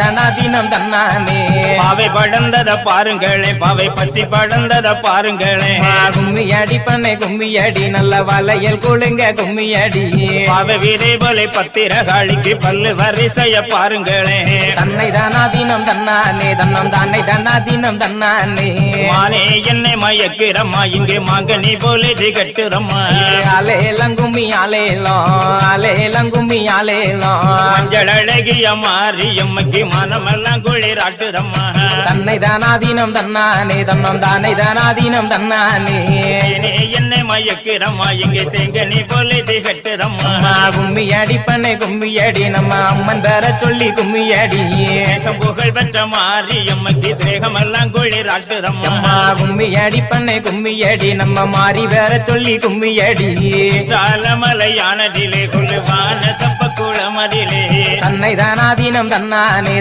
தனாதீனம் தன்னானே பாவை படந்தத பாருங்களே, பாவை பற்றி படந்தத பாருங்களே. கும்மி அடி பண்ணை கும்மி அடி நல்ல வளையல் குழுங்க கும்மி அடி. பாவை வீரை போலை பத்திரகாளிக்கு பல்லு வரிசைய பாருங்களே. தன்னை தானாதீனம் தன்னானே தன்னம் தானே தன்னாதீனம் தன்னானே. மானே என்னை மயக்கிறம்மா, இங்கே மாங்கனி போலே திகட்டுறம்மா. அலேலங்கும்மி அலேலோ அலேலங்கும்மி அலேலோ. மஞ்சள் அழகிய மாரியம்மக்கு மனமெல்லாம் குளிராட்டுறம்மா. தன்னை தானாதீனம் தன்னானே தன்னம் தானே தானாதீனம் தன்னானே. என்னை மயக்கிறம்மா, இங்கே தேங்கனி போலே திகட்டுறம்மா. கும்மி அடி பண்ணை கும்மி அடி நம்ம அம்மன் தர சொல்லி கும்மி அடி. புகழ் பெற்ற மாரியம்மக்கு தேகமெல்லாம் குளிராட்டுறம்மா. கும்மி அடி பண்ணை கும்மி அடி நம்ம மாறி வேற சொல்லி கும்மி அடி. மலையானதிலே கொள்ளுவான தப்ப குளமதிலே. தன்னை தானாதீனம் தன்னானே